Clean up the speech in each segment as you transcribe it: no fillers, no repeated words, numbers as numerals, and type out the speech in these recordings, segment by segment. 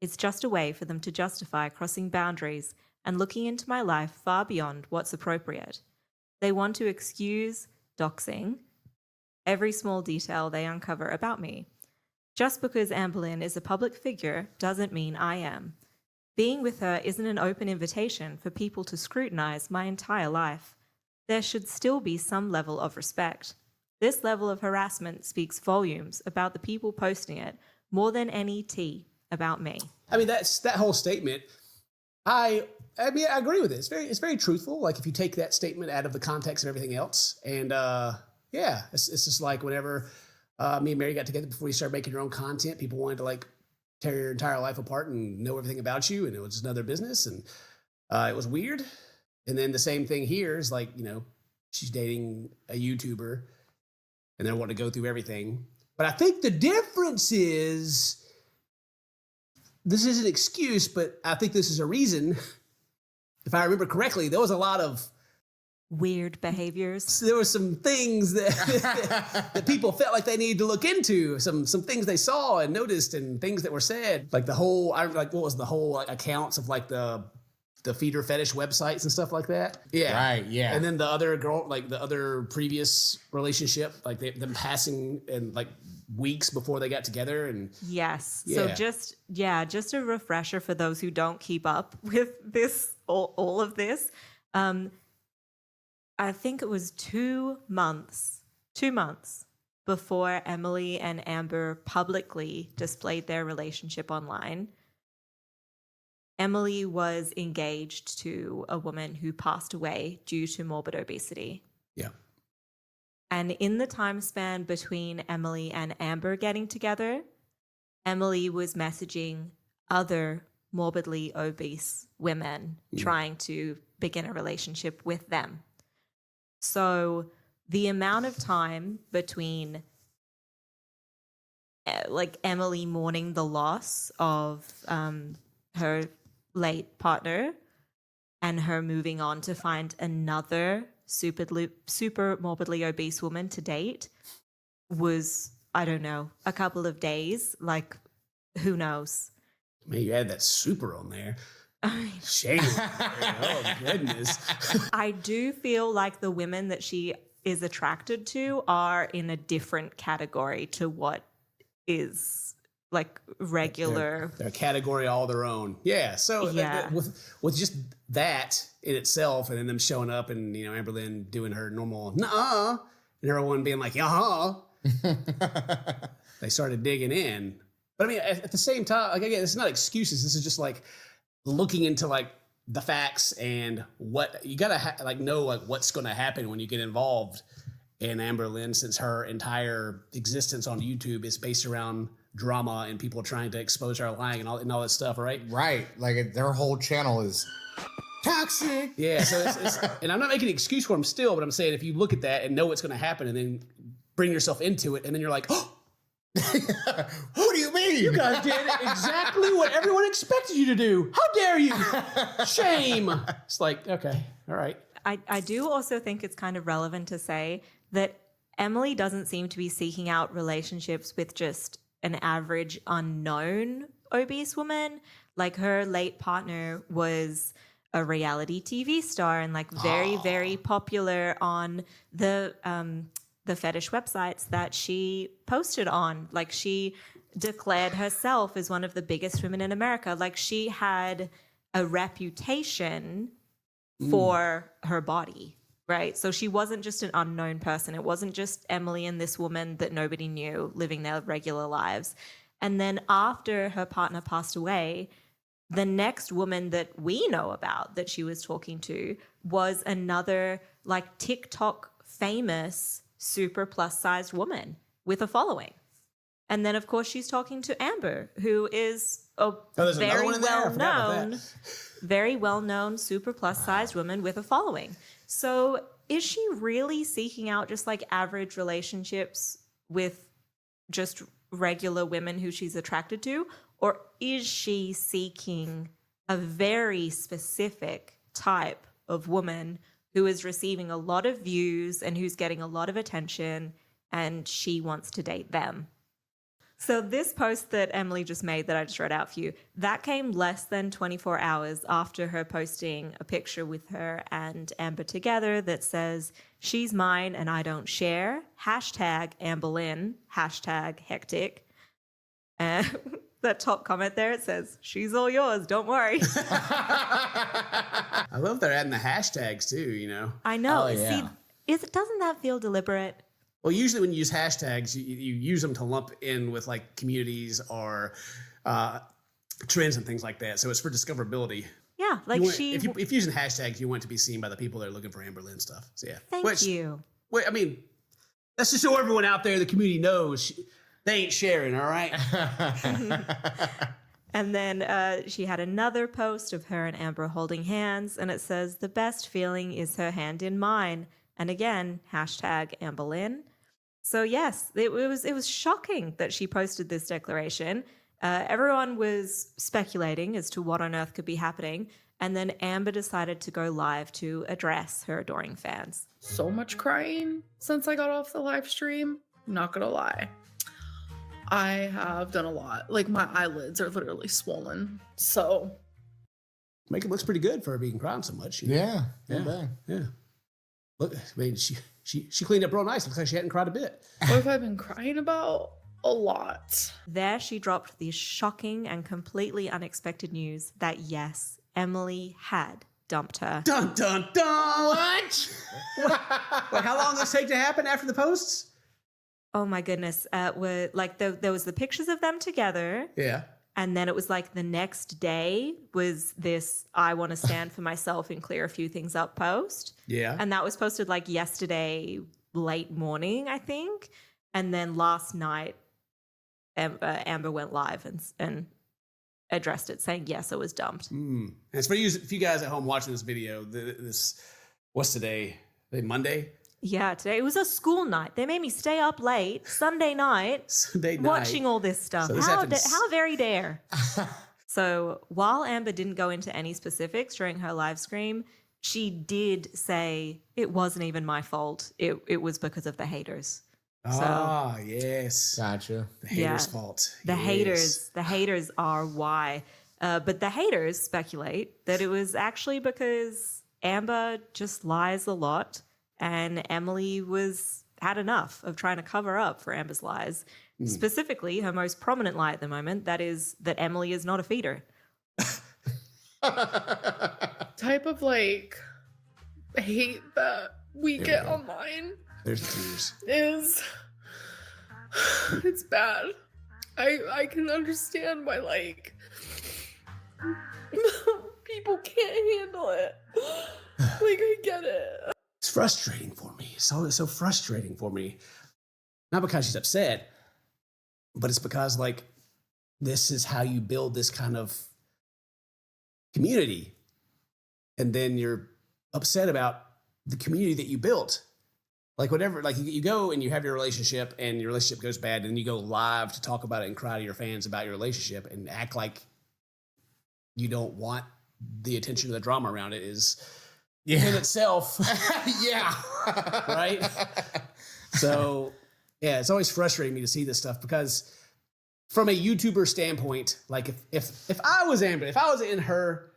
It's just a way for them to justify crossing boundaries and looking into my life far beyond what's appropriate. They want to excuse doxing every small detail they uncover about me. Just because Amberlynn is a public figure doesn't mean I am. Being with her isn't an open invitation for people to scrutinize my entire life. There should still be some level of respect. This level of harassment speaks volumes about the people posting it more than any tea about me. I mean, that whole statement, I agree with it. It's very truthful. Like if you take that statement out of the context of everything else, and it's just like whenever me and Mary got together before we started making our own content, people wanted to like tear your entire life apart and know everything about you, and it was just another business, and it was weird. And then the same thing here is like, she's dating a YouTuber, and they want to go through everything. But I think the difference is, this is an excuse, but I think this is a reason. If I remember correctly, there was a lot of weird behaviors. There were some things that that people felt like they needed to look into. Some things they saw and noticed, and things that were said. Like what was the whole accounts of like the feeder fetish websites and stuff like that. Yeah, right. Yeah, and then the other girl, like the other previous relationship, like them passing and like weeks before they got together. And yes, so just a refresher for those who don't keep up with this, all of this. I think it was 2 months before Emily and Amber publicly displayed their relationship online. Emily was engaged to a woman who passed away due to morbid obesity. Yeah. And in the time span between Emily and Amber getting together, Emily was messaging other morbidly obese women trying to begin a relationship with them. So the amount of time between like Emily mourning the loss of her late partner and her moving on to find another super morbidly obese woman to date was, I don't know, a couple of days. Like, who knows? Man, you had that super on there. Shame. Oh, goodness. I do feel like the women that she is attracted to are in a different category to what is like regular. They're a category all their own. Yeah. So with just that in itself, and then them showing up and, Amberlynn doing her normal nuh-uh, and everyone being like, uh-huh. They started digging in. But I mean, at the same time, like, again, it's not excuses. This is just like looking into like the facts and what you gotta know, like what's going to happen when you get involved in Amberlynn, since her entire existence on YouTube is based around drama and people trying to expose her lying and all that stuff, right? Right. Like their whole channel is toxic. Yeah. So it's and I'm not making an excuse for them still, but I'm saying if you look at that and know what's going to happen and then bring yourself into it, and then you're like, oh, who do you mean? You guys did exactly what everyone expected you to do. How dare you? Shame. It's like, okay, all right. I do also think it's kind of relevant to say that Emily doesn't seem to be seeking out relationships with just an average unknown obese woman. Like her late partner was a reality TV star and like very, very popular on the fetish websites that she posted on. Like she declared herself as one of the biggest women in America. Like she had a reputation for her body, right? So she wasn't just an unknown person. It wasn't just Emily and this woman that nobody knew living their regular lives. And then after her partner passed away, the next woman that we know about that she was talking to was another like TikTok famous super plus sized woman with a following. And then of course she's talking to Amber, who is a very well known super plus sized woman with a following. So is she really seeking out just like average relationships with just regular women who she's attracted to? Or is she seeking a very specific type of woman who is receiving a lot of views and who's getting a lot of attention, and she wants to date them? So this post that Emily just made that I just read out for you, that came less than 24 hours after her posting a picture with her and Amber together that says, "She's mine and I don't share. #Amberlynn. #hectic." That top comment there, it says, "She's all yours, don't worry." I love they're adding the hashtags too, you know? I know. Oh, yeah. See, doesn't that feel deliberate? Well, usually when you use hashtags, you use them to lump in with like communities or trends and things like that. So it's for discoverability. Yeah, like If you're using hashtags, you want to be seen by the people that are looking for Amberlynn stuff. So yeah. Thank you. Wait, I mean, that's just so everyone out there in the community knows they ain't sharing, all right? And then she had another post of her and Amber holding hands, and it says, "The best feeling is her hand in mine." And again, #Amberlynn. So yes, it was shocking that she posted this declaration. Everyone was speculating as to what on earth could be happening. And then Amber decided to go live to address her adoring fans. So much crying since I got off the live stream. Not gonna lie. I have done a lot. Like, my eyelids are literally swollen. So. Make it looks pretty good for her being crying so much. You know? Yeah. Yeah. Not bad. Yeah. Look, I mean, she cleaned up real nice. Looks like she hadn't cried a bit. What have I been crying about? A lot. There she dropped the shocking and completely unexpected news that yes, Emily had dumped her. Dun, dun, dun! What? Wait, how long does this take to happen after the posts? Oh my goodness. There was the pictures of them together. Yeah. And then it was like the next day was this "I want to stand for myself and clear a few things up" post. Yeah. And that was posted like yesterday, late morning, I think. And then last night, Amber went live and addressed it, saying, yes, it was dumped. And it's for you guys at home watching this video. What's today? Monday? Yeah, today it was a school night. They made me stay up late Sunday night. Watching all this stuff. So this how happens- very dare. So while Amber didn't go into any specifics during her live stream, she did say it wasn't even my fault. It was because of the haters. Ah, yes. Gotcha. The haters' fault. The Yes. haters are why. But the haters speculate that it was actually because Amber just lies a lot and Emily had enough of trying to cover up for Amber's lies. Specifically, her most prominent lie at the moment, that is that Emily is not a feeder. Type of like hate that we get online There's tears. is it's bad. I can understand why like people can't handle it. Like, I get it. It's frustrating for me. It's always so frustrating for me. Not because she's upset, but it's because like this is how you build this kind of community. And then you're upset about the community that you built. Like whatever, like you go and you have your relationship and your relationship goes bad and you go live to talk about it and cry to your fans about your relationship and act like you don't want the attention or the drama around it is in itself. Yeah. Right? So yeah, it's always frustrating me to see this stuff because from a YouTuber standpoint, like if I was Amber, if I was in her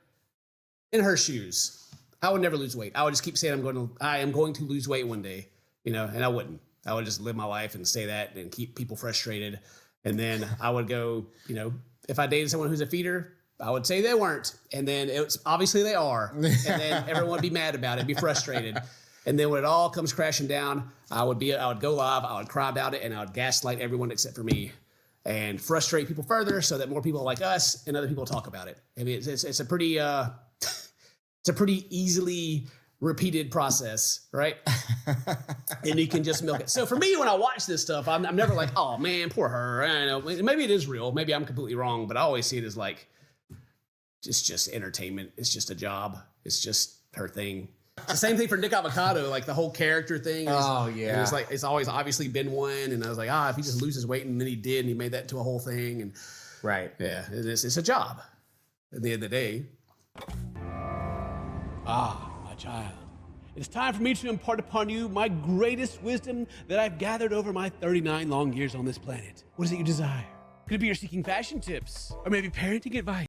shoes, I would never lose weight. I would just keep saying I am going to lose weight one day, you know, and I wouldn't. I would just live my life and say that and keep people frustrated. And then I would go, you know, if I dated someone who's a feeder, I would say they weren't. And then it's obviously they are. And then everyone would be mad about it, be frustrated. And then when it all comes crashing down, I would go live, I would cry about it, and I would gaslight everyone except for me and frustrate people further so that more people like us and other people talk about it. I mean, it's a pretty it's a pretty easily repeated process, right? And you can just milk it. So for me, when I watch this stuff, I'm never like, oh man, poor her. I don't know. Maybe it is real. Maybe I'm completely wrong, but I always see it as like, it's just entertainment. It's just a job. It's just her thing. It's the same thing for Nick Avocado, like the whole character thing. Oh, yeah. It's like, it's always obviously been one. And I was like, if he just loses weight, and then he did, and he made that into a whole thing. And Right. yeah, it's a job at the end of the day. My child. It's time for me to impart upon you my greatest wisdom that I've gathered over my 39 long years on this planet. What is it you desire? Could it be you're seeking fashion tips or maybe parenting advice?